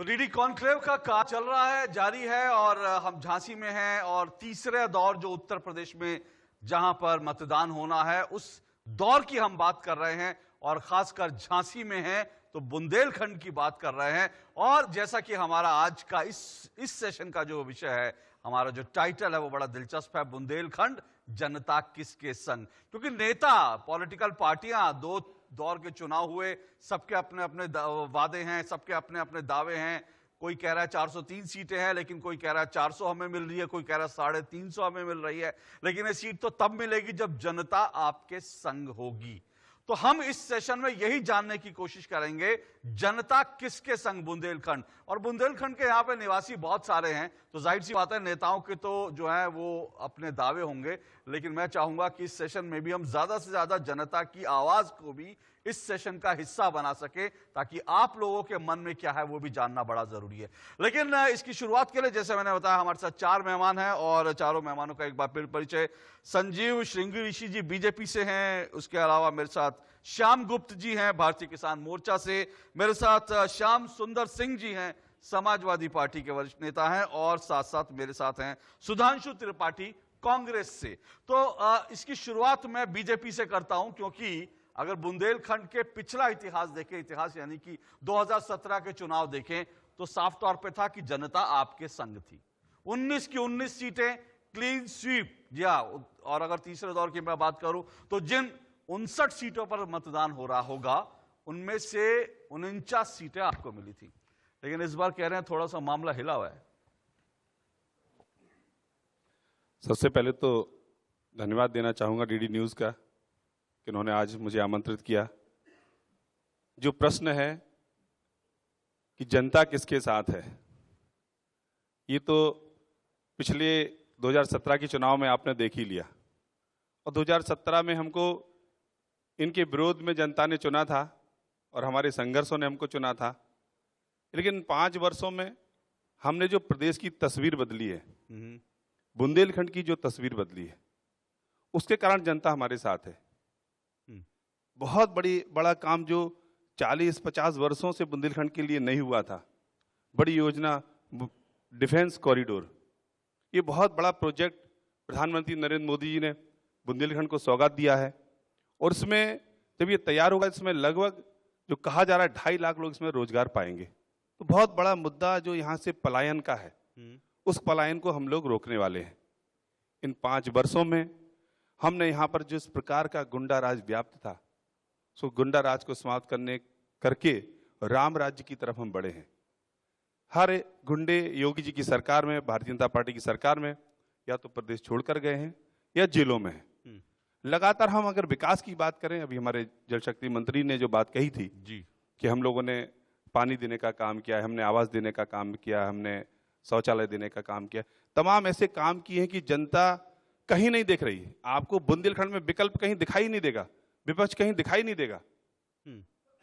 तो DD conclave का काम चल रहा है, जारी है और हम झांसी में हैं और तीसरे दौर जो उत्तर प्रदेश में जहां पर मतदान होना है उस दौर की हम बात कर रहे हैं और खासकर झांसी में हैं तो बुंदेलखंड की बात कर रहे हैं। और जैसा कि हमारा आज का इस सेशन का जो विषय है, हमारा जो टाइटल है वो बड़ा दिलचस्प है, बुंदेलखंड जनता किसके संग। क्योंकि नेता, पॉलिटिकल पार्टियां, दो दौर के चुनाव हुए, सबके अपने अपने वादे हैं, सबके अपने अपने दावे हैं। कोई कह रहा है 403 सीटें हैं, लेकिन कोई कह रहा है 400 हमें मिल रही है, कोई कह रहा है 350 हमें मिल रही है। लेकिन ये सीट तो तब मिलेगी जब जनता आपके संग होगी। तो हम इस सेशन में यही जानने की कोशिश करेंगे, जनता किसके संग बुंदेलखंड। और बुंदेलखंड के यहां पे निवासी बहुत सारे हैं, तो जाहिर सी बात है नेताओं के तो जो है वो अपने दावे होंगे, लेकिन मैं चाहूंगा कि इस सेशन में भी हम ज्यादा से ज्यादा जनता की आवाज को भी इस सेशन का हिस्सा बना सके, ताकि आप लोगों के मन में क्या है वो भी जानना बड़ा जरूरी है। लेकिन इसकी शुरुआत के लिए, जैसे मैंने बताया, हमारे साथ 4 मेहमान हैं और चारों मेहमानों का एक बार फिर परिचय। संजीव श्रृंगी ऋषि जी बीजेपी से हैं, उसके अलावा मेरे साथ श्याम गुप्त जी हैं भारतीय किसान मोर्चा से, मेरे साथ श्याम सुंदर सिंह जी हैं समाजवादी पार्टी के वरिष्ठ नेता हैं, और साथ साथ मेरे साथ हैं सुधांशु त्रिपाठी कांग्रेस से। तो इसकी शुरुआत मैं बीजेपी से करता हूं, क्योंकि अगर बुंदेलखंड के पिछला इतिहास देखें, इतिहास यानी कि 2017 के चुनाव देखें, तो साफ तौर पे था कि जनता आपके संग थी। 19 की 19 सीटें क्लीन स्वीप, जी हाँ। और अगर तीसरे दौर की मैं बात करूं तो जिन 59 सीटों पर मतदान हो रहा होगा, उनमें से 49 सीटें आपको मिली थी। लेकिन इस बार कह रहे हैं थोड़ा सा मामला हिला हुआ है। सबसे पहले तो धन्यवाद देना चाहूंगा डीडी न्यूज का कि उन्होंने आज मुझे आमंत्रित किया। जो प्रश्न है कि जनता किसके साथ है, ये तो पिछले 2017 के चुनाव में आपने देख ही लिया। और 2017 में हमको इनके विरोध में जनता ने चुना था और हमारे संघर्षों ने हमको चुना था। लेकिन 5 वर्षों में हमने जो प्रदेश की तस्वीर बदली है, बुंदेलखंड की जो तस्वीर बदली है, उसके कारण जनता हमारे साथ है। बहुत बड़ा काम जो 40-50 वर्षों से बुंदेलखंड के लिए नहीं हुआ था, बड़ी योजना डिफेंस कॉरिडोर, ये बहुत बड़ा प्रोजेक्ट प्रधानमंत्री नरेंद्र मोदी जी ने बुंदेलखंड को सौगात दिया है। और इसमें जब ये तैयार होगा, इसमें लगभग जो कहा जा रहा है 2.5 लाख लोग इसमें रोजगार पाएंगे। तो बहुत बड़ा मुद्दा जो यहाँ से पलायन का है, उस पलायन को हम लोग रोकने वाले हैं। इन 5 वर्षों में हमने यहाँ पर जिस प्रकार का गुंडा राज व्याप्त था, सो गुंडा राज को समाप्त करके राम राज्य की तरफ हम बढ़े हैं। हर गुंडे योगी जी की सरकार में, भारतीय जनता पार्टी की सरकार में या तो प्रदेश छोड़कर गए हैं या जेलों में हैं। लगातार हम अगर विकास की बात करें, अभी हमारे जल शक्ति मंत्री ने जो बात कही थी जी कि हम लोगों ने पानी देने का काम किया है, हमने आवास देने का काम किया, हमने शौचालय देने का काम किया, तमाम ऐसे काम किए हैं कि जनता कहीं नहीं देख रही है। आपको बुंदेलखंड में विकल्प कहीं दिखाई नहीं देगा, विपक्ष कहीं दिखाई नहीं देगा।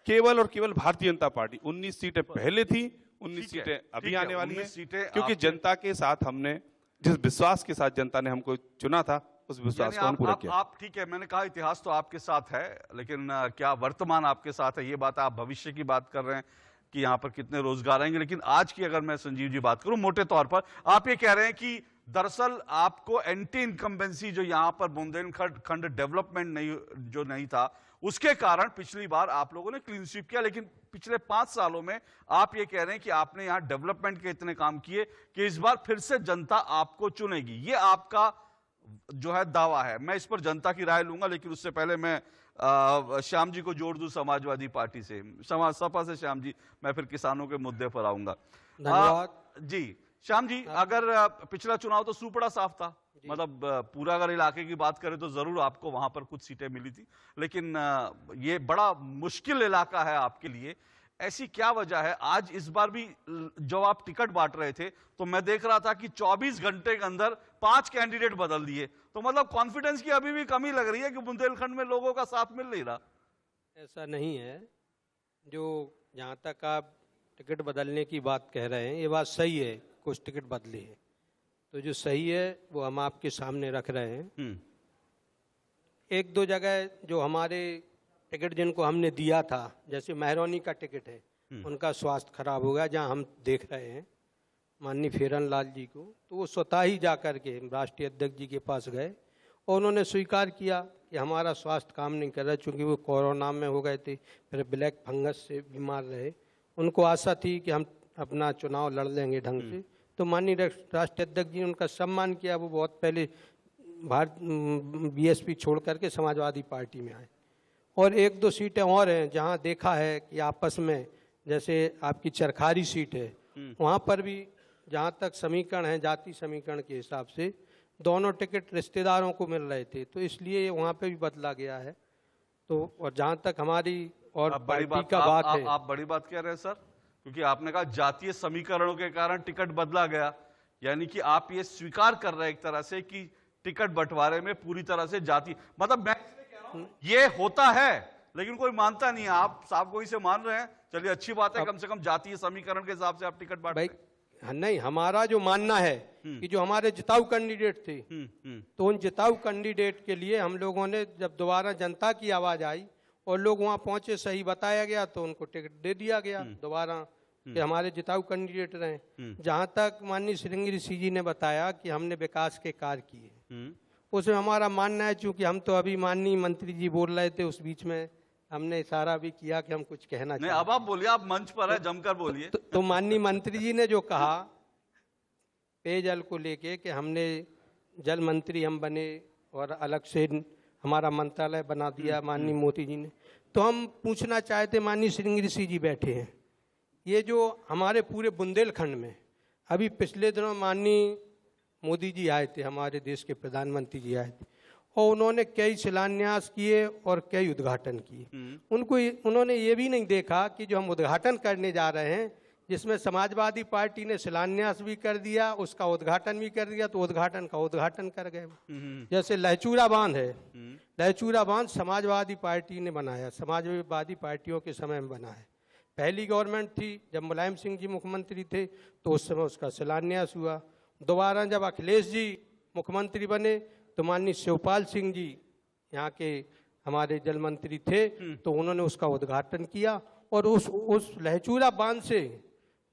केवल और केवल भारतीय जनता पार्टी। 19 सीटें पहले थी, 19 सीटें अभी आने वाली हैं, क्योंकि जनता के साथ हमने जिस विश्वास के साथ जनता ने हमको चुना था, उस विश्वास को पूरा किया। आप ठीक है, मैंने कहा इतिहास तो आपके साथ है, लेकिन क्या वर्तमान आपके साथ है? ये बात आप भविष्य की बात कर रहे हैं कि यहाँ पर कितने रोजगार आएंगे। लेकिन आज की अगर मैं संजीव जी बात करूं, मोटे तौर पर आप ये कह रहे हैं कि दरअसल आपको एंटी इनकम्बेंसी जो यहाँ पर बुंदेलखंड डेवलपमेंट नहीं था, उसके कारण पिछली बार आप लोगों ने क्लीन स्वीप किया। लेकिन पिछले 5 सालों में आप ये कह रहे हैं कि आपने यहाँ डेवलपमेंट के इतने काम किए कि इस बार फिर से जनता आपको चुनेगी। ये आपका जो है दावा है। मैं इस पर जनता की राय लूंगा, लेकिन उससे पहले मैं श्याम जी को जोड़ दूं समाजवादी पार्टी से, सपा से श्याम जी, मैं फिर किसानों के मुद्दे पर आऊंगा। धन्यवाद जी श्याम जी, अगर पिछला चुनाव तो सुपड़ा साफ था, मतलब पूरा अगर इलाके की बात करें तो जरूर आपको वहां पर कुछ सीटें मिली थी, लेकिन ये बड़ा मुश्किल इलाका है आपके लिए। ऐसी क्या वजह है? आज इस बार भी जब आप टिकट बांट रहे थे तो मैं देख रहा था कि 24 घंटे के अंदर 5 कैंडिडेट बदल दिए, तो मतलब कॉन्फिडेंस की अभी भी कमी लग रही है कि बुंदेलखंड में लोगों का साथ मिल नहीं रहा। ऐसा नहीं है। जो जहाँ तक आप टिकट बदलने की बात कह रहे हैं, ये बात सही है, कुछ टिकट बदले हैं, तो जो सही है वो हम आपके सामने रख रहे हैं। 1-2 जगह जो हमारे टिकट जिनको हमने दिया था, जैसे महरौनी का टिकट है, उनका स्वास्थ्य खराब हो गया, जहां हम देख रहे हैं माननीय फेरन लाल जी को, तो वो स्वतः ही जा कर के राष्ट्रीय अध्यक्ष जी के पास गए और उन्होंने स्वीकार किया कि हमारा स्वास्थ्य काम नहीं कर रहा, चूँकि वो कोरोना में हो गए थे, फिर ब्लैक फंगस से बीमार रहे। उनको आशा थी कि हम अपना चुनाव लड़ लेंगे ढंग से, तो माननीय राष्ट्रीय अध्यक्ष जी ने उनका सम्मान किया। वो बहुत पहले बीएसपी छोड़ करके समाजवादी पार्टी में आए। और एक दो सीटें और हैं जहां देखा है कि आपस में, जैसे आपकी चरखारी सीट है, वहां पर भी जहां तक समीकरण है जाति समीकरण के हिसाब से दोनों टिकट रिश्तेदारों को मिल रहे थे, तो इसलिए वहां पे भी बदला गया है। तो और जहां तक हमारी और पार्टी का बात है, आप बड़ी बात कह रहे हैं सर, क्योंकि आपने कहा जातीय समीकरणों के कारण टिकट बदला गया, यानी कि आप ये स्वीकार कर रहे हैं एक तरह से कि टिकट बंटवारे में पूरी तरह से जाति, मतलब मैं ये होता है लेकिन कोई मानता नहीं है, आप साहब को इसे मान रहे हैं। चलिए अच्छी बात है, कम से कम जातीय समीकरण के हिसाब से आप टिकट बांट रहे हैं। नहीं, हमारा जो मानना है कि जो हमारे जिताऊ कैंडिडेट थे, तो उन जिताऊ कैंडिडेट के लिए हम लोगों ने जब दोबारा जनता की आवाज आई और लोग वहां पहुंचे, सही बताया गया, तो उनको टिकट दे दिया गया दोबारा कि हमारे जिताऊ कैंडिडेट रहे। जहां तक माननीय श्रृंगेरी सिंह जी ने बताया कि हमने विकास के कार्य किए, उसमें हमारा मानना है, चूंकि हम तो अभी माननीय मंत्री जी बोल रहे थे, उस बीच में हमने इशारा भी किया कि हम कुछ कहना नहीं, अब आप बोलिए, आप मंच पर है, जमकर बोलिए। तो माननीय मंत्री जी ने जो कहा पेयजल को लेके कि हमने जल मंत्री हम बने और अलग से हमारा मंत्रालय बना दिया माननीय मोदी जी ने, तो हम पूछना चाहते, माननीय श्रृंगेरी सिंह जी बैठे हैं, ये जो हमारे पूरे बुंदेलखंड में अभी पिछले दिनों माननीय मोदी जी आए थे, हमारे देश के प्रधानमंत्री जी आए थे, और उन्होंने कई शिलान्यास किए और कई उद्घाटन किए। उन्होंने ये भी नहीं देखा कि जो हम उद्घाटन करने जा रहे हैं, जिसमें समाजवादी पार्टी ने शिलान्यास भी कर दिया, उसका उद्घाटन भी कर दिया, तो उद्घाटन का उद्घाटन कर गए। जैसे लहचूरा बांध है, लहचूरा बांध समाजवादी पार्टी ने बनाया, समाजवादी पार्टियों के समय में बना है। पहली गवर्नमेंट थी जब मुलायम सिंह जी मुख्यमंत्री थे, तो उस समय उसका शिलान्यास हुआ। दोबारा जब अखिलेश जी मुख्यमंत्री बने, तो माननीय शिवपाल सिंह जी यहाँ के हमारे जल मंत्री थे, तो उन्होंने उसका उद्घाटन किया। और उस लहचूरा बांध से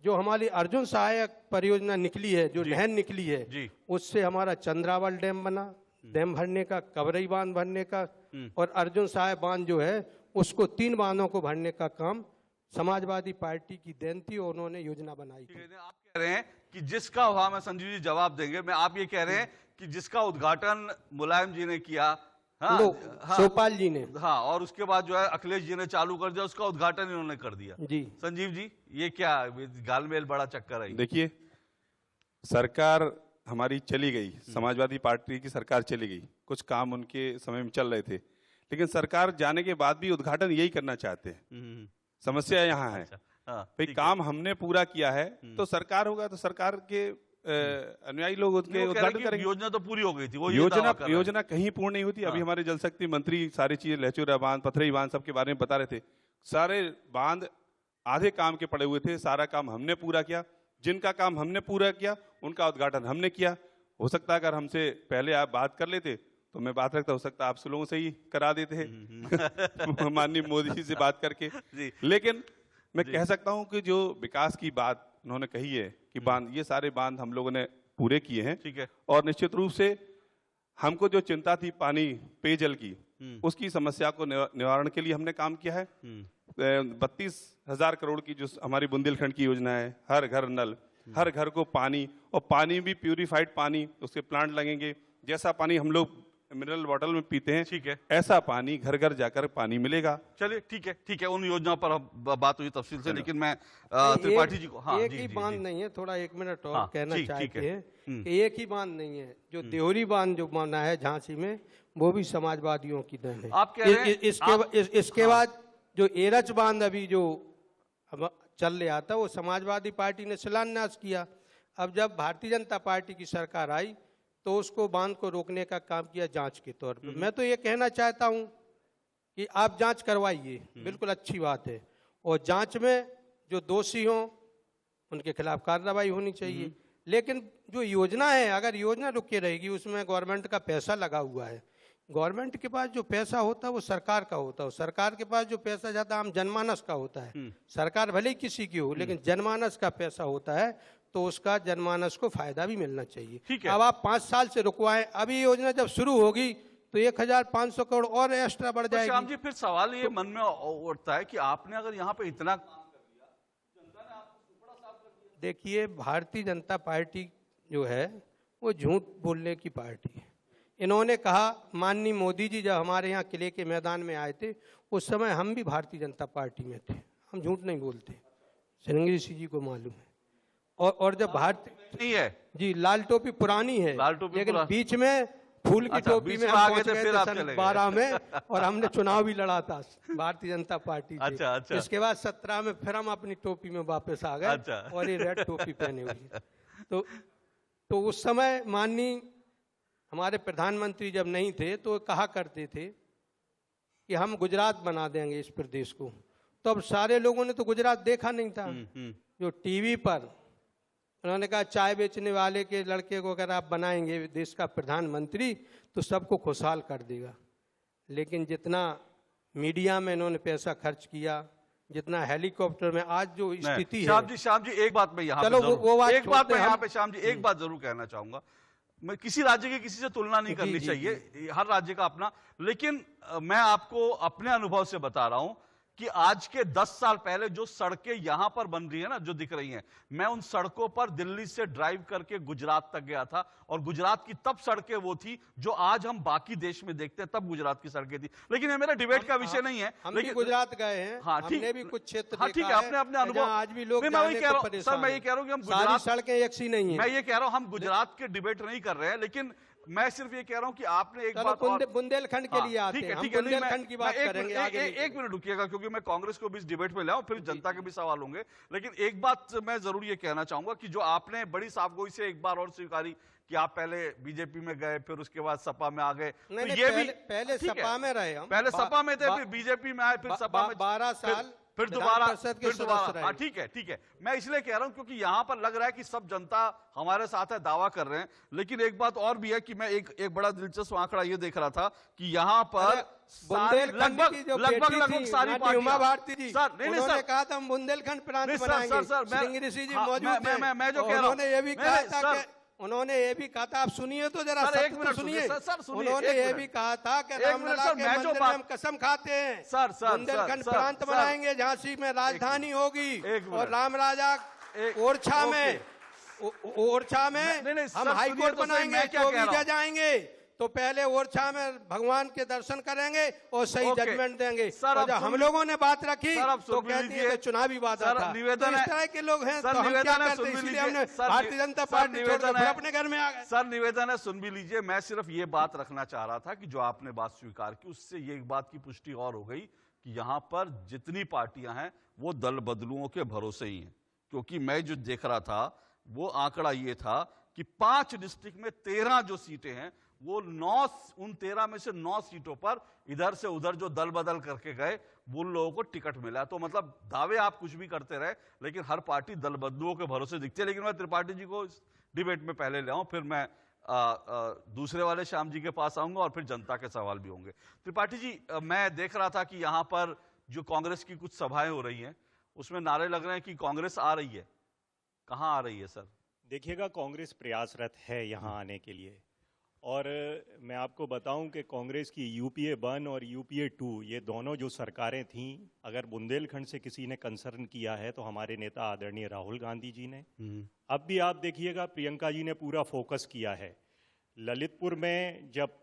जो हमारी अर्जुन सहायक परियोजना निकली है, जो नहर निकली है, उससे हमारा चंद्रावल डैम बना, डैम भरने का, कवरई बांध भरने का, और अर्जुन सहायक बांध जो है उसको 3 बांधों को भरने का काम समाजवादी पार्टी की देन थी और उन्होंने योजना बनाई थी। आप कह रहे हैं कि जिसका, वहां में संजीव जी जवाब देंगे, मैं आप ये कह रहे हैं कि जिसका उद्घाटन मुलायम जी ने किया, हाँ, शिवपाल जी ने, हाँ, और उसके बाद जो है अखिलेश जी ने चालू कर दिया, उसका उद्घाटन इन्होंने कर दिया। जी संजीव जी, ये क्या गालमेल बड़ा चक्कर है? देखिए, सरकार हमारी चली गई, समाजवादी पार्टी की सरकार चली गई, कुछ काम उनके समय में चल रहे थे, लेकिन सरकार जाने के बाद भी उद्घाटन यही करना चाहते हैं। समस्या यहाँ है, भाई काम हमने पूरा किया है तो सरकार होगा, तो सरकार के अनुयायी लोग उसके उद्घाटन करेंगे। योजना तो पूरी हो गई थी, वो योजना कहीं पूर्ण नहीं होती। अभी हमारे जल शक्ति मंत्री सारी चीजें, लहचूरा बांध, पथरई बांध, सबके बारे में बता रहे थे। सारे बांध आधे काम के पड़े हुए थे, सारा काम हमने पूरा किया। जिनका काम हमने पूरा किया उनका उद्घाटन हमने किया। हो सकता है अगर हमसे पहले आप बात कर लेते तो मैं बात रखता, हो सकता है आप लोगों से ही करा देते हैं माननीय मोदी जी से बात करके। लेकिन मैं कह सकता हूं कि जो विकास की बात उन्होंने कही है कि बांध, ये सारे बांध हम लोगों ने पूरे किए हैं, ठीक है। और निश्चित रूप से हमको जो चिंता थी पानी, पेयजल की, उसकी समस्या को निवारण के लिए हमने काम किया है। 32,000 करोड़ की जो हमारी बुंदेलखंड की योजना है, हर घर नल, हर घर को पानी, और पानी भी प्यूरिफाइड पानी, उसके प्लांट लगेंगे। जैसा पानी हम लोग मिनरल वाटर में पीते हैं, ठीक है, ऐसा पानी घर घर जाकर पानी मिलेगा। चलिए ठीक है, उन योजनाओं पर बात हुई तफसील से, लेकिन मैं त्रिपाठी जी को, हाँ, एक ही बांध नहीं है, थोड़ा 1 मिनट और कहना चाहते हैं कि एक ही बांध नहीं है, जो देवरी बांध जो बना है झांसी में, वो भी समाजवादियों की देन है। आप कह रहे हैं इसके बाद जो एरच बांध अभी जो चल रहा था, वो समाजवादी पार्टी ने शिलान्यास किया। अब जब भारतीय जनता पार्टी की सरकार आई तो उसको बांध को रोकने का काम किया जांच के तौर पर। मैं तो ये कहना चाहता हूं कि आप जांच करवाइए, बिल्कुल अच्छी बात है, और जांच में जो दोषी हों उनके खिलाफ कार्रवाई होनी चाहिए। लेकिन जो योजना है, अगर योजना रुके रहेगी, उसमें गवर्नमेंट का पैसा लगा हुआ है, गवर्नमेंट के पास जो पैसा होता है वो सरकार का होता है, सरकार के पास जो पैसा जाता है आम जनमानस का होता है। सरकार भले ही किसी की हो, लेकिन जनमानस का पैसा होता है, तो उसका जनमानस को फायदा भी मिलना चाहिए। ठीक है। अब आप 5 साल से रुकवाएं, अभी योजना जब शुरू होगी तो 1500 करोड़ और एक्स्ट्रा बढ़ तो श्याम जाएगी। जी, फिर सवाल ये मन में उठता है कि आपने अगर यहाँ पे इतना देखिए, भारतीय जनता पार्टी जो है वो झूठ बोलने की पार्टी है। इन्होंने कहा, माननीय मोदी जी जब हमारे यहाँ किले के मैदान में आए थे, उस समय हम भी भारतीय जनता पार्टी में थे, हम झूठ नहीं बोलते, श्रृंगेरी जी को मालूम है। और जब भारतीय नहीं है जी, लाल टोपी पुरानी है, लाल टोपी लेकिन पुरानी। बीच में फूल की अच्छा, टोपी बीच में में हम आ गए पहुंच थे, गए फिर थे आप सन चले गए। 12 में, और हमने चुनाव भी लड़ा था भारतीय जनता पार्टी से। अच्छा, अच्छा। इसके बाद 17 में फिर हम अपनी टोपी में वापस आ गए, अच्छा। और ये रेड टोपी पहने हुई है। तो उस समय माननीय हमारे प्रधानमंत्री जब नहीं थे तो कहा करते थे कि हम गुजरात बना देंगे इस प्रदेश को। तो अब सारे लोगों ने तो गुजरात देखा नहीं था। जो टीवी पर उन्होंने कहा चाय बेचने वाले के लड़के को अगर आप बनाएंगे देश का प्रधानमंत्री तो सबको खुशहाल कर देगा, लेकिन जितना मीडिया में इन्होंने पैसा खर्च किया, जितना हेलीकॉप्टर में आज जो स्थिति है। श्याम जी एक बात मैं यहाँ चलो पे वो बात एक बात छोड़ते मैं हैं यहाँ हम। पे श्याम जी एक बात जरूर कहना चाहूंगा। मैं किसी राज्य की किसी से तुलना नहीं जी, करनी जी, चाहिए, हर राज्य का अपना, लेकिन मैं आपको अपने अनुभव से बता रहा हूं कि आज के 10 साल पहले जो सड़कें यहां पर बन रही है ना, जो दिख रही हैं, मैं उन सड़कों पर दिल्ली से ड्राइव करके गुजरात तक गया था, और गुजरात की तब सड़कें वो थी जो आज हम बाकी देश में देखते हैं, तब गुजरात की सड़कें थी। लेकिन ये मेरा डिबेट का विषय नहीं है। हम लेकिन भी गुजरात गए हैं, हाँ, ठीक, हमने भी कुछ क्षेत्र हाँ, ठीक है, अपने अपने अनुभव आज भी लोग नहीं, मैं वही जाने कह को रहा हूं परेशान सर, मैं ये हैं। कह रहा हूं कि हम सारी गुजरात सड़कें एक सी नहीं है। मैं ये कह रहा हूं हम गुजरात के डिबेट नहीं कर रहे हैं, लेकिन मैं सिर्फ ये कह रहा हूं कि आपने एक बात और बुंदेलखंड के लिए आते हैं, हम बुंदेलखंड की बात करेंगे आगे। एक मिनट रुकिएगा, क्योंकि मैं कांग्रेस को भी इस डिबेट में लाऊं, फिर जनता के भी सवाल होंगे। लेकिन एक बात मैं जरूर ये कहना चाहूंगा कि जो आपने बड़ी साफगोई से एक बार और स्वीकारी कि आप पहले बीजेपी में गए, फिर उसके बाद सपा में आ गए, तो ये भी पहले सपा में रहे हम, पहले सपा में थे, फिर बीजेपी में आए, फिर सपा में 12 साल फिर दोबारा हाँ, ठीक है। मैं इसलिए कह रहा हूं क्योंकि यहां पर लग रहा है कि सब जनता हमारे साथ है, दावा कर रहे हैं। लेकिन एक बात और भी है कि मैं एक बड़ा दिलचस्प आंकड़ा ये देख रहा था कि यहां पर लगभग सारी उमा भारती जी सर नहीं उन्होंने कहा था हम बुंदेलखंड प्रांत बनाएंगे। श्रृंगेरी जी मौजूद थे, मैं जो कह रहा हूं उन्होंने ये भी कहा था कि उन्होंने ये भी कहा था, आप सुनिए तो जरा, एक मिनट सुनिए, उन्होंने ये भी कहा था कि रामलला के मंदिर में हम कसम खाते हैं बुंदेलखंड प्रांत बनाएंगे, झांसी में राजधानी होगी, और राम राजा ओरछा में हम हाईकोर्ट बनाएंगे, चौकीजा जाएंगे तो पहले ओरछा में भगवान के दर्शन करेंगे और सही जजमेंट देंगे। और जब हम लोगों ने बात रखी तो कहती है कि चुनावी वादा था। निवेदन इस तरह के लोग हैं, तो हम क्या करते, इसलिए हमने भारतीय जनता पार्टी छोड़कर फिर अपने घर में आ गए। सर निवेदन है, सुन भी लीजिए। मैं सिर्फ ये बात रखना चाह रहा था कि जो आपने बात स्वीकार की, उससे ये एक बात की पुष्टि और हो गई कि यहां पर जितनी पार्टियां हैं वो दल बदलुओं के भरोसे ही हैं। क्योंकि मैं जो देख रहा था वो आंकड़ा ये था कि 5 डिस्ट्रिक्ट में 13 जो सीटें हैं वो 9, उन 13 में से 9 सीटों पर इधर से उधर जो दल बदल करके गए वो लोगों को टिकट मिला। तो मतलब दावे आप कुछ भी करते रहे, लेकिन हर पार्टी दल बदलुओं के भरोसे दिखती है। लेकिन मैं त्रिपाठी जी को इस डिबेट में पहले ले आऊं, फिर मैं दूसरे वाले श्याम जी के पास आऊंगा और फिर जनता के सवाल भी होंगे। त्रिपाठी जी, मैं देख रहा था कि यहां पर जो कांग्रेस की कुछ सभाएं हो रही हैं उसमें नारे लग रहे हैं कि कांग्रेस आ रही है। कहां आ रही है सर? देखिएगा, कांग्रेस प्रयासरत है यहाँ आने के लिए, और मैं आपको बताऊं कि कांग्रेस की यूपीए 1 और यूपीए 2 ये दोनों जो सरकारें थीं, अगर बुंदेलखंड से किसी ने कंसर्न किया है तो हमारे नेता आदरणीय राहुल गांधी जी ने। अब भी आप देखिएगा, प्रियंका जी ने पूरा फोकस किया है। ललितपुर में जब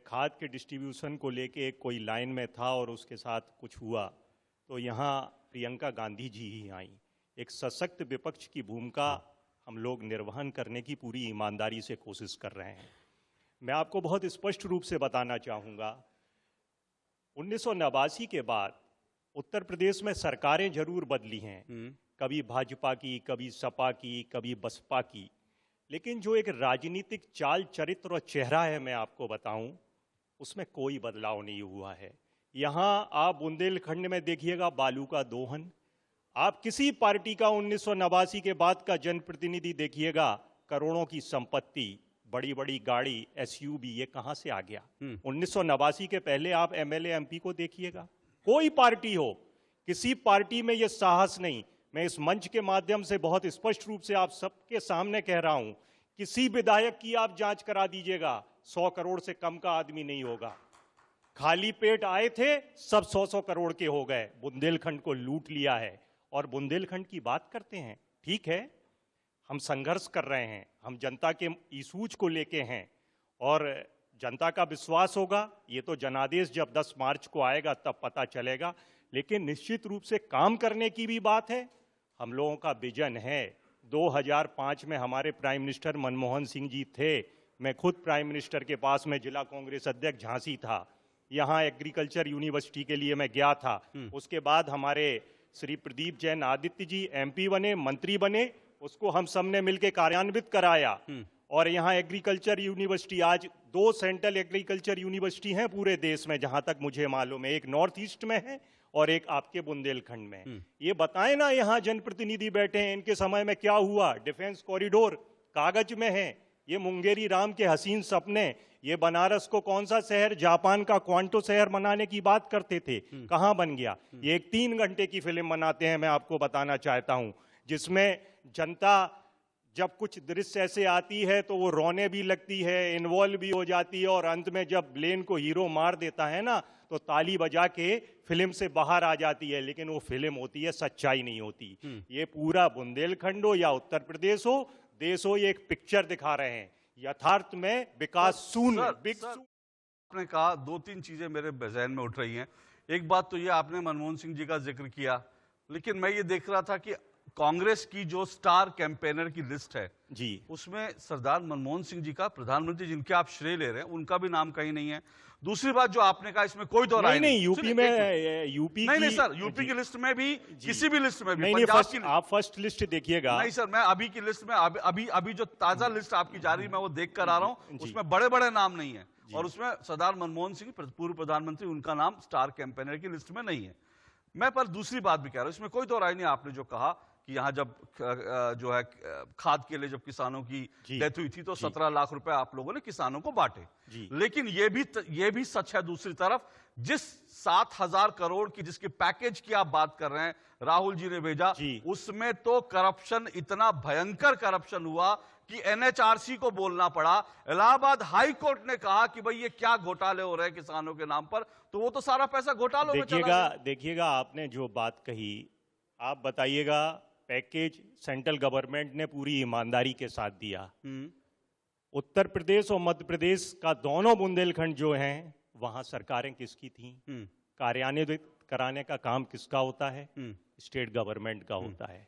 खाद के डिस्ट्रीब्यूशन को लेके कोई लाइन में था और उसके साथ कुछ हुआ तो यहाँ प्रियंका गांधी जी ही आई। एक सशक्त विपक्ष की भूमिका हम लोग निर्वहन करने की पूरी ईमानदारी से कोशिश कर रहे हैं। मैं आपको बहुत स्पष्ट रूप से बताना चाहूँगा, 1989 के बाद उत्तर प्रदेश में सरकारें जरूर बदली हैं, कभी भाजपा की, कभी सपा की, कभी बसपा की, लेकिन जो एक राजनीतिक चाल चरित्र और चेहरा है, मैं आपको बताऊं, उसमें कोई बदलाव नहीं हुआ है। यहाँ आप बुंदेलखंड में देखिएगा बालू का दोहन, आप किसी पार्टी का 1989 के बाद का जनप्रतिनिधि देखिएगा, करोड़ों की संपत्ति, बड़ी बड़ी गाड़ी, एसयूवी, ये कहां से आ गया? 1989 के पहले आप एमएलए एमपी को देखिएगा, कोई पार्टी हो, किसी पार्टी में ये साहस नहीं। मैं इस मंच के माध्यम से बहुत स्पष्ट रूप से आप सबके सामने कह रहा हूं, किसी विधायक की आप जांच करा दीजिएगा, 100 करोड़ से कम का आदमी नहीं होगा। खाली पेट आए थे, सब 100-100 करोड़ के हो गए। बुंदेलखंड को लूट लिया है। और बुंदेलखंड की बात करते हैं, ठीक है, हम संघर्ष कर रहे हैं, हम जनता के इशूज को लेके हैं और जनता का विश्वास होगा। ये तो जनादेश जब 10 मार्च को आएगा तब पता चलेगा, लेकिन निश्चित रूप से काम करने की भी बात है। हम लोगों का विजन है। 2005 में हमारे प्राइम मिनिस्टर मनमोहन सिंह जी थे, मैं खुद प्राइम मिनिस्टर के पास में जिला कांग्रेस अध्यक्ष झांसी था, यहाँ एग्रीकल्चर यूनिवर्सिटी के लिए मैं गया था। उसके बाद हमारे श्री प्रदीप जैन आदित्य जी एमपी बने, मंत्री बने, उसको हम सबने मिलकर कार्यान्वित कराया। और यहाँ एग्रीकल्चर यूनिवर्सिटी, आज 2 सेंट्रल एग्रीकल्चर यूनिवर्सिटी हैं पूरे देश में, जहां तक मुझे मालूम है। एक नॉर्थ ईस्ट में है और एक आपके बुंदेलखंड में। ये बताएं ना, यहाँ जनप्रतिनिधि बैठे हैं, इनके समय में क्या हुआ? डिफेंस कॉरिडोर कागज में है, ये मुंगेरी राम के हसीन सपने, ये बनारस को कौन सा शहर, जापान का क्वांटो शहर बनाने की बात करते थे, कहां बन गया? ये एक 3 घंटे की फिल्म बनाते हैं, मैं आपको बताना चाहता हूं, जिसमें जनता जब कुछ दृश्य ऐसे आती है तो वो रोने भी लगती है, इन्वॉल्व भी हो जाती है, और अंत में जब ब्लेन को हीरो मार देता है ना, तो ताली बजा के फिल्म से बाहर आ जाती है। लेकिन वो फिल्म होती है, सच्चाई नहीं होती। ये पूरा बुंदेलखंड हो या उत्तर प्रदेश हो, देश हो, ये एक पिक्चर दिखा रहे हैं। यथार्थ में विकास शून्य, बिग शून्य। आपने कहा 2-3 चीजें मेरे जहन में उठ रही हैं। एक बात तो ये, आपने मनमोहन सिंह जी का जिक्र किया, लेकिन मैं ये देख रहा था कि कांग्रेस की जो स्टार कैंपेनर की लिस्ट है जी, उसमें सरदार मनमोहन सिंह जी का, प्रधानमंत्री जिनके आप श्रेय ले रहे हैं, उनका भी नाम कहीं नहीं है। दूसरी बात जो आपने कहा, इसमें कोई दो राय नहीं, यूपी में, यूपी नहीं सर, यूपी की लिस्ट में भी, किसी भी लिस्ट में भी, नहीं, पंजाब की, आप फर्स्ट लिस्ट देखिएगा। नहीं सर, मैं अभी की लिस्ट में, अभी जो ताजा लिस्ट आपकी जारी, मैं वो देख कर आ रहा हूं, उसमें बड़े बड़े नाम नहीं है, और उसमें सरदार मनमोहन सिंह, पूर्व प्रधानमंत्री, उनका नाम स्टार कैंपेनर की लिस्ट में नहीं है। मैं पर दूसरी बात भी कह रहा हूं, इसमें कोई दो राय नहीं। आपने जो कहा कि यहाँ जब जो है खाद के लिए जब किसानों की डेथ हुई थी तो 17 लाख रुपए आप लोगों ने किसानों को बांटे, लेकिन ये भी सच है दूसरी तरफ, जिस 7,000 करोड़ की जिसके पैकेज की आप बात कर रहे हैं, राहुल जी ने भेजा, उसमें तो करप्शन, इतना भयंकर करप्शन हुआ कि एनएचआरसी को बोलना पड़ा। इलाहाबाद हाई कोर्ट ने कहा कि भाई ये क्या घोटाले हो रहे हैं किसानों के नाम पर, तो वो तो सारा पैसा घोटालों में चला गया। देखिएगा, आपने जो बात कही, आप बताइएगा, पैकेज सेंट्रल गवर्नमेंट ने पूरी ईमानदारी के साथ दिया। उत्तर प्रदेश और मध्य प्रदेश का दोनों बुंदेलखंड जो हैं, वहां सरकारें किसकी थी? कार्यान्वित कराने का काम किसका होता है? स्टेट गवर्नमेंट का होता है।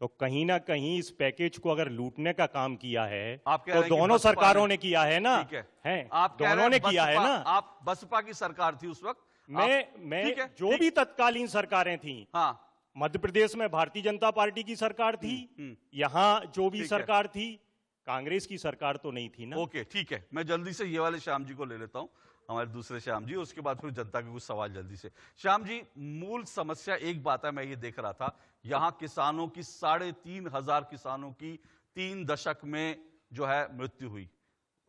तो कहीं ना कहीं इस पैकेज को अगर लूटने का काम किया है तो दोनों सरकारों ने किया है ना, है आप दोनों ने किया है ना। आप बसपा की सरकार थी उस वक्त, मैं जो भी तत्कालीन सरकारें थी, हाँ, मध्य प्रदेश में भारतीय जनता पार्टी की सरकार थी, यहां जो भी सरकार थी, कांग्रेस की सरकार तो नहीं थी ना। ओके, ठीक है, मैं जल्दी से ये वाले श्याम जी को ले लेता हूं, हमारे दूसरे श्याम जी, उसके बाद फिर जनता के कुछ सवाल जल्दी से। श्याम जी, मूल समस्या एक बात है, मैं ये देख रहा था, यहां किसानों की 3,500 किसानों की 3 दशक में जो है मृत्यु हुई,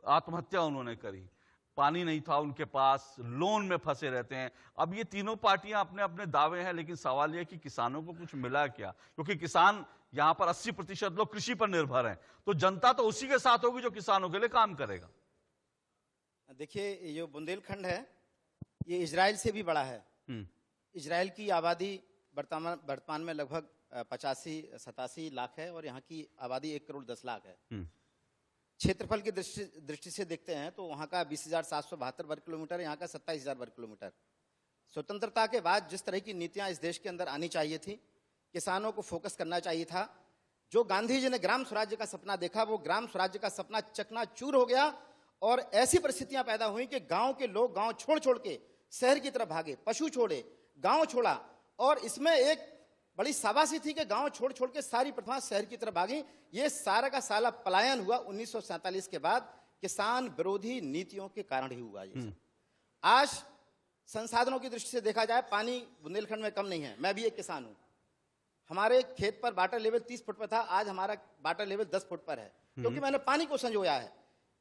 आत्महत्या उन्होंने करी, पानी नहीं था उनके पास, लोन में फंसे रहते हैं। अब ये तीनों पार्टियां अपने अपने दावे हैं, लेकिन सवाल यह कि किसानों को कुछ मिला क्या? क्योंकि किसान यहां पर 80% लोग कृषि पर निर्भर हैं, तो जनता तो उसी के साथ होगी जो किसानों के लिए काम करेगा। देखिए, ये जो बुंदेलखंड है, ये इजराइल से भी बड़ा है। इजराइल की आबादी वर्तमान में लगभग 85-87 लाख है, और यहाँ की आबादी 1 करोड़ 10 लाख है। क्षेत्रफल की दृष्टि से देखते हैं तो वहाँ का 20,772 वर्ग किलोमीटर, यहाँ का 27,000 वर्ग किलोमीटर। स्वतंत्रता के बाद जिस तरह की नीतियाँ इस देश के अंदर आनी चाहिए थी, किसानों को फोकस करना चाहिए था। जो गांधी जी ने ग्राम स्वराज्य का सपना देखा, वो ग्राम स्वराज्य का सपना चकनाचूर हो गया, और ऐसी परिस्थितियां पैदा हुई कि गांव के लोग गांव छोड़ छोड़ के शहर की तरफ भागे, पशु छोड़े, गांव छोड़ा। और इसमें एक बड़ी शाबाशी थी कि गांव छोड़ छोड़ के सारी प्रथा शहर की तरफ भागी। ये सारा का सारा पलायन हुआ 1947 के बाद किसान विरोधी नीतियों के कारण ही हुआ। ये आज संसाधनों की दृष्टि से देखा जाए, पानी बुंदेलखंड में कम नहीं है। मैं भी एक किसान हूं, हमारे खेत पर वाटर लेवल 30 फुट पर था, आज हमारा वाटर लेवल 10 फुट पर है, क्योंकि मैंने पानी को संजोया है।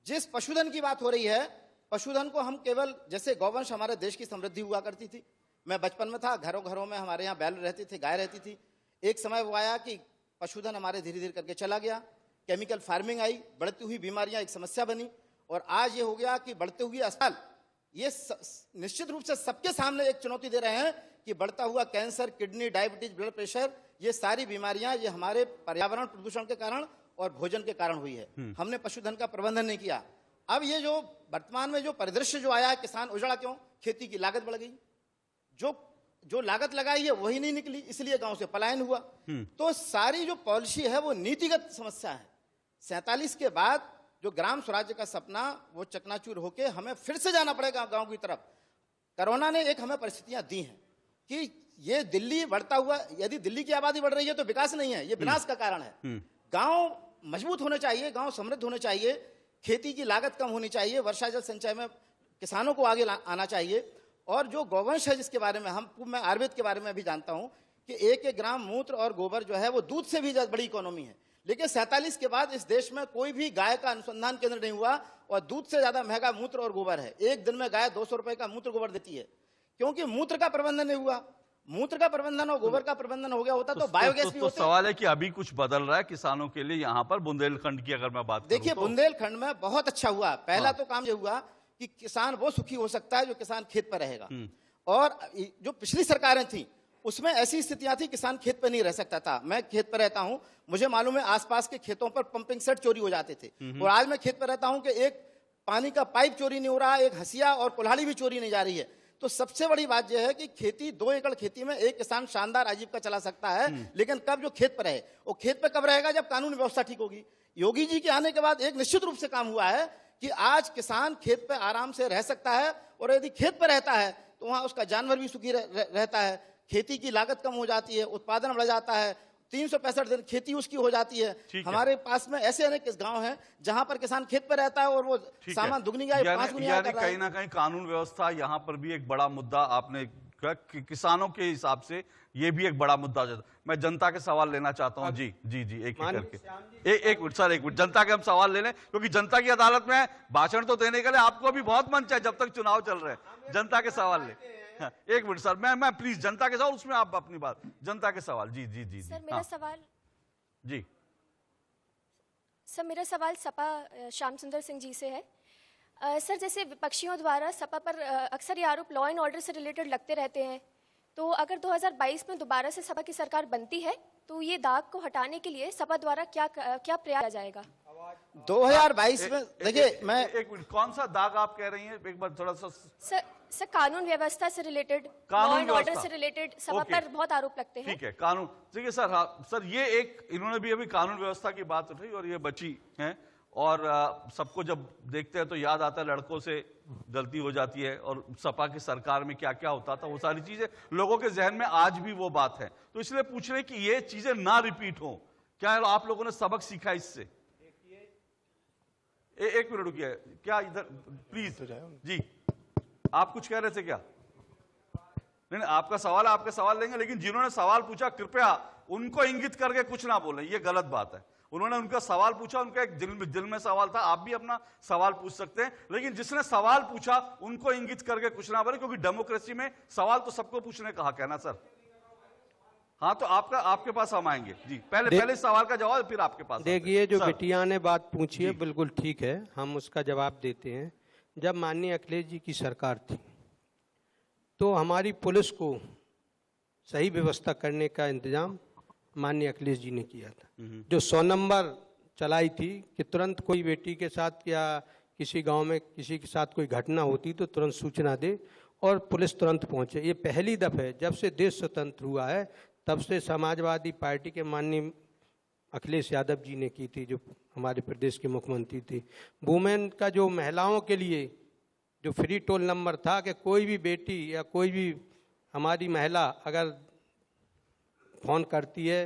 जिस पशुधन की बात हो रही है, पशुधन को हम केवल, जैसे गौवंश हमारे देश की समृद्धि हुआ करती थी, मैं बचपन में था, घरों घरों में हमारे यहाँ बैल रहते थे, गाय रहती थी। एक समय वो आया कि पशुधन हमारे धीरे धीरे करके चला गया, केमिकल फार्मिंग आई, बढ़ती हुई बीमारियां एक समस्या बनी, और आज ये हो गया कि बढ़ते हुए अस्पताल ये निश्चित रूप से सबके सामने एक चुनौती दे रहे हैं कि बढ़ता हुआ cancer, kidney, diabetes, blood pressure, ये सारी बीमारियां ये हमारे पर्यावरण प्रदूषण के कारण और भोजन के कारण हुई है। हमने पशुधन का प्रबंधन नहीं किया। अब ये जो वर्तमान में जो परिदृश्य जो आया है, किसान उजड़ा क्यों? खेती की लागत बढ़ गई, जो लागत लगाई है वही नहीं निकली, इसलिए गांव से पलायन हुआ। तो सारी जो पॉलिसी है वो नीतिगत समस्या है। 47 के बाद जो ग्राम स्वराज्य का सपना वो चकनाचूर होके हमें फिर से जाना पड़ेगा गांव की तरफ। कोरोना ने एक हमें परिस्थितियां दी हैं कि ये दिल्ली बढ़ता हुआ, यदि दिल्ली की आबादी बढ़ रही है तो विकास नहीं है, ये विनाश का कारण है। गांव मजबूत होने चाहिए, गांव समृद्ध होने चाहिए, खेती की लागत कम होनी चाहिए, वर्षा जल संचय में किसानों को आगे आना चाहिए। और जो गौवंश है जिसके बारे में मैं आयुर्वेद के बारे में भी जानता हूं कि एक ग्राम मूत्र और गोबर जो है वो दूध से भी बड़ी इकोनॉमी है। लेकिन 47 के बाद इस देश में कोई भी गाय का अनुसंधान केंद्र नहीं हुआ, और दूध से ज्यादा महंगा मूत्र और गोबर है। एक दिन में गाय 200 रुपए का मूत्र गोबर देती है, क्योंकि मूत्र का प्रबंधन नहीं हुआ। मूत्र का प्रबंधन और गोबर का प्रबंधन हो गया होता तो बायोगैस भी होता। सवाल है कि अभी कुछ बदल रहा है किसानों के लिए यहाँ पर बुंदेलखंड की अगर मैं बात करूं देखिए, बुंदेलखंड में बहुत अच्छा हुआ। पहला तो काम ये हुआ कि किसान वो सुखी हो सकता है जो किसान खेत पर रहेगा। और जो पिछली सरकारें थी उसमें ऐसी स्थितियां थी, किसान खेत पर नहीं रह सकता था। मैं खेत पर रहता हूं, मुझे मालूम है आसपास के खेतों पर पंपिंग सेट चोरी हो जाते थे। और आज मैं खेत पर रहता हूं कि एक पानी का पाइप चोरी नहीं हो रहा, एक हंसिया और कुल्हाड़ी भी चोरी नहीं जा रही है। तो सबसे बड़ी बात यह है कि खेती, 2 एकड़ खेती में एक किसान शानदार आजीविका चला सकता है, लेकिन कब? जो खेत पर है। वो खेत पर कब रहेगा? जब कानून व्यवस्था ठीक होगी। योगी जी के आने के बाद एक निश्चित रूप से काम हुआ है कि आज किसान खेत पर आराम से रह सकता है, और यदि खेत पर रहता है तो वहां उसका जानवर भी सुखी रहता है, खेती की लागत कम हो जाती है, उत्पादन बढ़ जाता है, 365 दिन खेती उसकी हो जाती है। हमारे पास में ऐसे अनेक गांव हैं जहां पर किसान खेत पर रहता है और वो सामान दुगनी या 5 गुनी कर रहा है। कहीं ना कहीं कानून व्यवस्था यहाँ पर भी एक बड़ा मुद्दा आपने किसानों के हिसाब से ये भी एक बड़ा मुद्दा है। मैं जनता के सवाल लेना चाहता हूँ। जी जी जी, एक करके एक मिनट सर, एक मिनट जनता के हम सवाल ले लें, क्योंकि जनता की अदालत में भाषण तो देने के लिए आपको भी बहुत मंच है जब तक चुनाव चल रहे हैं। जनता के सवाल ले। हाँ, एक मिनट सर, मैं प्लीज जनता के सवाल, उसमें आप अपनी बात, जनता के सवाल। जी जी जी सर, मेरा सवाल जी सर, मेरा सवाल सपा श्याम सुंदर सिंह जी से है। सर, जैसे विपक्षियों द्वारा सपा पर अक्सर ये आरोप लॉ एंड ऑर्डर से रिलेटेड लगते रहते हैं, तो अगर 2022 में दोबारा से सपा की सरकार बनती है तो ये दाग को हटाने के लिए सपा द्वारा क्या प्रयास किया जाएगा? 2022 में देखिए, मैं एक मिनट, कौन सा दाग आप कह रही हैं? एक बार थोड़ा सा सर, कानून व्यवस्था से रिलेटेड, लॉ एंड ऑर्डर से रिलेटेड सपा पर बहुत आरोप लगते हैं। ठीक है, कानून, ठीक है सर। हाँ सर, ये एक इन्होंने भी अभी कानून व्यवस्था की बात उठाई और ये बची है, और सबको जब देखते हैं तो याद आता है लड़कों से गलती हो जाती है, और सपा की सरकार में क्या क्या होता था, वो सारी चीजें लोगों के जहन में आज भी वो बात है। तो इसलिए पूछ रहे कि ये चीजें ना रिपीट हो, क्या आप लोगों ने सबक सीखा इससे? एक मिनट रुकिए, क्या इधर प्लीज जी, आप कुछ कह रहे थे क्या? नहीं, आपका सवाल, आपके सवाल लेंगे, लेकिन जिन्होंने सवाल पूछा कृपया उनको इंगित करके कुछ ना बोलें, ये गलत बात है। उन्होंने उनका सवाल पूछा, उनका एक दिल में सवाल था, आप भी अपना सवाल पूछ सकते हैं, लेकिन जिसने सवाल पूछा उनको इंगित करके कुछ ना बोले, क्योंकि डेमोक्रेसी में सवाल तो सबको पूछने का हक है ना सर। हाँ, तो आपके पास हम आएंगे जी, पहले सवाल का जवाब, फिर आपके पास। देखिए, जो बिटिया ने बात पूछी है बिल्कुल ठीक है, हम उसका जवाब देते हैं। जब माननीय अखिलेश जी की सरकार थी तो हमारी पुलिस को सही व्यवस्था करने का इंतजाम माननीय अखिलेश जी ने किया था। जो 100 नंबर चलाई थी कि तुरंत कोई बेटी के साथ या किसी गांव में किसी के साथ कोई घटना होती तो तुरंत सूचना दे और पुलिस तुरंत पहुंचे। ये पहली दफा है जब से देश स्वतंत्र हुआ है, तब से समाजवादी पार्टी के माननीय अखिलेश यादव जी ने की थी, जो हमारे प्रदेश के मुख्यमंत्री थे। वुमेन का जो महिलाओं के लिए जो फ्री टोल नंबर था कि कोई भी बेटी या कोई भी हमारी महिला अगर फ़ोन करती है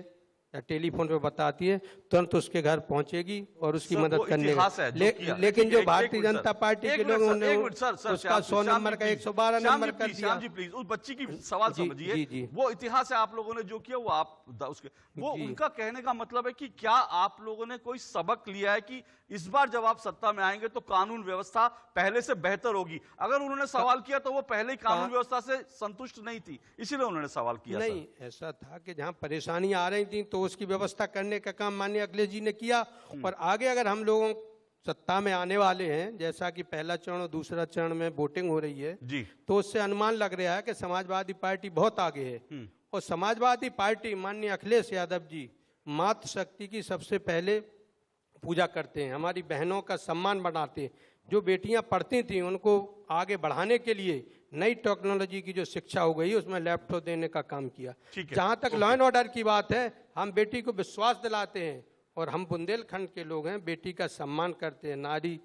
या टेलीफोन पे बताती है, तुरंत उसके घर पहुंचेगी और उसकी सर, मदद वो करने इतिहास है, जो किया। लेकिन जो एक भारतीय मिनट, जनता सर। पार्टी एक के मिनट, लोगों सर, ने एक मिनट, सर, उसका श्याम 100 जी, नंबर का प्लीज। 112 श्याम नंबर जी, कर प्लीज, दिया। श्याम जी प्लीज, उस बच्ची की सवाल जी, समझिए। जी, जी। वो इतिहास है आप लोगों ने जो किया, वो आप उसके वो जी। उनका कहने का मतलब है कि क्या आप लोगों ने कोई सबक लिया है कि इस बार जब आप सत्ता में आएंगे तो कानून व्यवस्था पहले से बेहतर होगी? अगर उन्होंने सवाल किया तो वो पहले ही कानून व्यवस्था से संतुष्ट नहीं थी, इसीलिए उन्होंने सवाल किया। नहीं, ऐसा था कि जहां परेशानी आ रही थी तो उसकी व्यवस्था करने का काम माननीय अखिलेश जी ने किया। और आगे अगर हम लोगों सत्ता में आने वाले हैं, जैसा कि पहला चरण और दूसरा चरण में वोटिंग हो रही है, जी, तो उससे अनुमान लग रहा है कि समाजवादी पार्टी बहुत आगे है। और समाजवादी पार्टी माननीय अखिलेश यादव जी मातृशक्ति की सबसे पहले पूजा करते हैं, हमारी बहनों का सम्मान बढ़ाते हैं। जो बेटियां पढ़ती थी उनको आगे बढ़ाने के लिए नई टेक्नोलॉजी की जो शिक्षा हो गई उसमें लैपटॉप देने का काम किया। ठीक है। जहां तक लॉ एंड ऑर्डर की बात है, हम बेटी को विश्वास दिलाते हैं और हम बुंदेलखंड के लोग हैं, बेटी का सम्मान करते हैं, नारी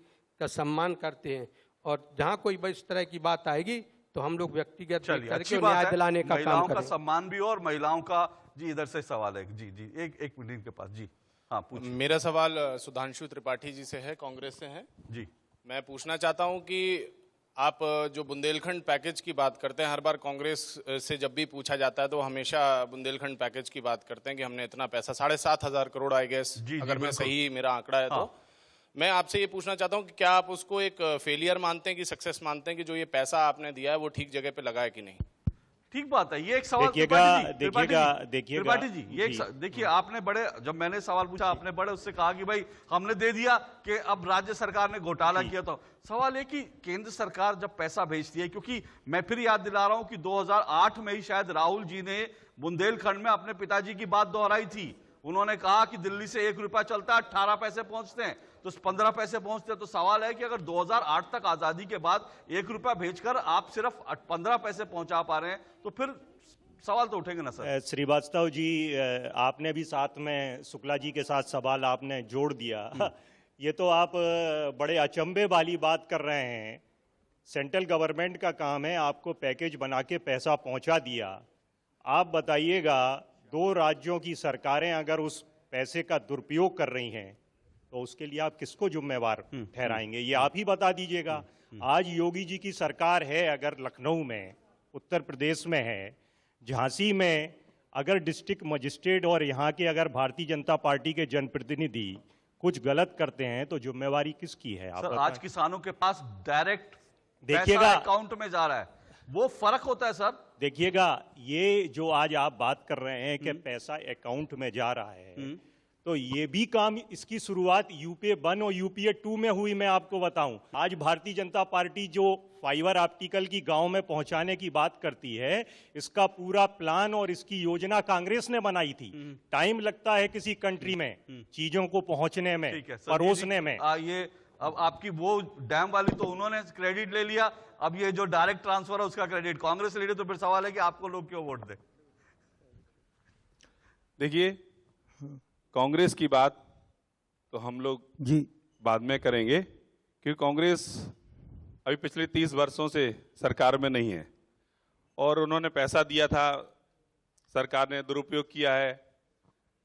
का सम्मान करते हैं। और जहां कोई इस तरह की बात आएगी तो हम लोग व्यक्तिगत चलिए, करके अच्छी न्याय बात है। दिलाने का काम महिलाओं का करें। सम्मान भी हो और महिलाओं का, जी इधर से सवाल है। जी जी, एक मिनट के पास। जी हाँ, पूछिए। मेरा सवाल सुधांशु त्रिपाठी जी से है, कांग्रेस से है। जी, मैं पूछना चाहता हूं कि आप जो बुंदेलखंड पैकेज की बात करते हैं, हर बार कांग्रेस से जब भी पूछा जाता है तो हमेशा बुंदेलखंड पैकेज की बात करते हैं कि हमने इतना पैसा 7,500 करोड़ आई गेस, जी, अगर मैं बिल्कुल। सही मेरा आंकड़ा है तो मैं आपसे ये पूछना चाहता हूं कि क्या आप उसको एक फेलियर मानते हैं कि सक्सेस मानते हैं कि जो ये पैसा आपने दिया है वो ठीक जगह पे लगा है कि नहीं? ठीक बात है। ये एक सवाल देखिएगा, त्रिपाठी जी, ये देखिए, आपने बड़े, जब मैंने सवाल पूछा आपने बड़े उससे कहा कि भाई हमने दे दिया कि अब राज्य सरकार ने घोटाला किया। तो सवाल है कि केंद्र सरकार जब पैसा भेजती है, क्योंकि मैं फिर याद दिला रहा हूं कि 2008 में ही शायद राहुल जी ने बुंदेलखंड में अपने पिताजी की बात दोहराई थी। उन्होंने कहा कि दिल्ली से 1 रुपया चलता है, 18 पैसे पहुंचते हैं, तो 15 पैसे पहुंचते हैं। तो सवाल है कि अगर 2008 तक आजादी के बाद 1 रुपया भेजकर आप सिर्फ 15 पैसे पहुंचा पा रहे हैं, तो फिर सवाल तो उठेंगे ना सर। श्रीवास्तव जी, आपने भी साथ में शुक्ला जी के साथ सवाल आपने जोड़ दिया। ये तो आप बड़े अचंभे वाली बात कर रहे हैं। सेंट्रल गवर्नमेंट का काम है आपको पैकेज बना के पैसा पहुंचा दिया। आप बताइएगा, 2 राज्यों की सरकारें अगर उस पैसे का दुरुपयोग कर रही हैं तो उसके लिए आप किसको जिम्मेवार ठहराएंगे? ये आप ही बता दीजिएगा। आज योगी जी की सरकार है, अगर लखनऊ में, उत्तर प्रदेश में है, झांसी में अगर डिस्ट्रिक्ट मजिस्ट्रेट और यहाँ के अगर भारतीय जनता पार्टी के जनप्रतिनिधि कुछ गलत करते हैं तो जिम्मेवारी किसकी है? आप सर, आज किसानों के पास डायरेक्ट देखिएगा, अकाउंट में जा रहा है, वो फर्क होता है सर। देखिएगा, ये जो आज आप बात कर रहे हैं कि पैसा अकाउंट में जा रहा है, तो ये भी काम, इसकी शुरुआत यूपीए 1 और यूपीए 2 में हुई। मैं आपको बताऊं, आज भारतीय जनता पार्टी जो फाइबर ऑप्टिकल की गांव में पहुंचाने की बात करती है, इसका पूरा प्लान और इसकी योजना कांग्रेस ने बनाई थी। टाइम लगता है किसी कंट्री में चीजों को पहुंचने में, परोसने में। ये अब आपकी वो डैम वाली तो उन्होंने क्रेडिट ले लिया, अब ये जो डायरेक्ट ट्रांसफर है उसका क्रेडिट कांग्रेस ले लिया। तो फिर सवाल है कि आपको लोग क्यों वोट दे? देखिए, कांग्रेस की बात तो हम लोग जी बाद में करेंगे, क्योंकि कांग्रेस अभी पिछले 30 वर्षों से सरकार में नहीं है और उन्होंने पैसा दिया था, सरकार ने दुरुपयोग किया है।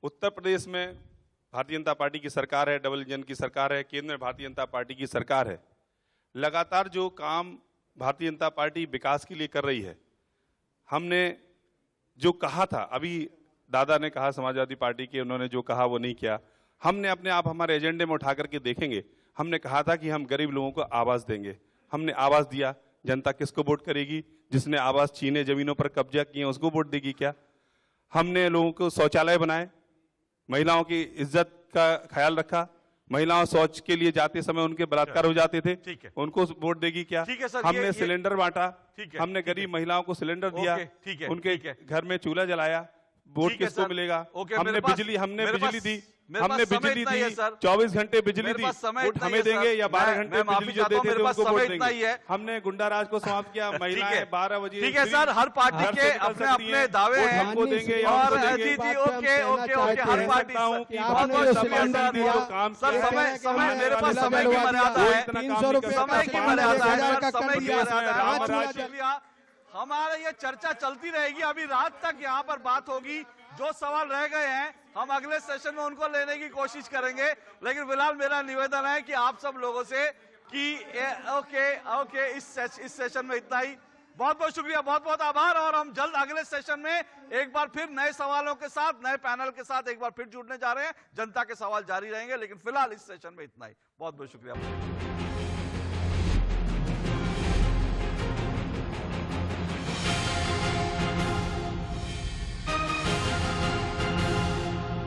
उत्तर प्रदेश में भारतीय जनता पार्टी की सरकार है, डबल इंजन की सरकार है, केंद्र में भारतीय जनता पार्टी की सरकार है। लगातार जो काम भारतीय जनता पार्टी विकास के लिए कर रही है, हमने जो कहा था, अभी दादा ने कहा समाजवादी पार्टी के, उन्होंने जो कहा वो नहीं किया। हमने अपने आप हमारे एजेंडे में उठा करके देखेंगे। हमने कहा था कि हम गरीब लोगों को आवास देंगे, हमने आवास दिया। जनता किसको वोट करेगी? जिसने आवास छीने, जमीनों पर कब्जा किए, उसको वोट देगी क्या? हमने लोगों को शौचालय बनाए, महिलाओं की इज्जत का ख्याल रखा। महिलाओं शौच के लिए जाते समय उनके बलात्कार हो जाते थे, ठीक है, उनको वोट देगी क्या? ठीक है सर, हमने सिलेंडर बांटा, ठीक है, हमने गरीब महिलाओं को सिलेंडर दिया, ठीक है, उनके ठीक है। घर में चूल्हा जलाया। वोट ठीक है किसको सर, मिलेगा? ओके, हमने मेरे पास- बिजली दी, मेरे हमने पास बिजली समय इतना ही है दी, सर। 24 घंटे बिजली मेरे दी। पास समय वोट इतना ही हमें है सर। देंगे या 12 मैं घंटे माफी बिजली जो चाहता हूं, देते मेरे थे पास उनको समय वोट इतना ही देंगे। है। हमने गुंडा राज को समाप्त किया। महिलाएं 12 बजे ठीक है सर, हर पार्टी घर के से निकल अपने सकती अपने हैं। दावे वोट हैं हमको देंगे या और उनको जी देंगे। जी, ओके ओके ओके, हर पार्टी सकता हूं कि बहुत आपने बहुत जो शुक्रिया सिलेंडर सर। दिया, जो काम सर किया है, समय मेरे पास महिला समय की बलवा मर्यादा दिया, है, 300 रुपए का समय की सिलेंडर, मर्यादा 1000 है, का समय कर की दिया, मर्यादा है। रामराज बहुत शुक्रिया। हमारा ये चर्चा चलती रहेगी, अभी रात तक यहाँ पर बात होगी। जो सवाल रह गए हैं हम अगले सेशन में उनको लेने की कोशिश करेंगे, लेकिन फिलहाल मेरा निवेदन है कि आप सब लोगों से कि ओके इस सेशन में इतना ही। बहुत बहुत शुक्रिया, बहुत बहुत आभार, और हम जल्द अगले सेशन में एक बार फिर नए सवालों के साथ, नए पैनल के साथ एक बार फिर जुड़ने जा रहे हैं। जनता के सवाल जारी रहेंगे, लेकिन फिलहाल इस सेशन में इतना ही। बहुत बहुत शुक्रिया।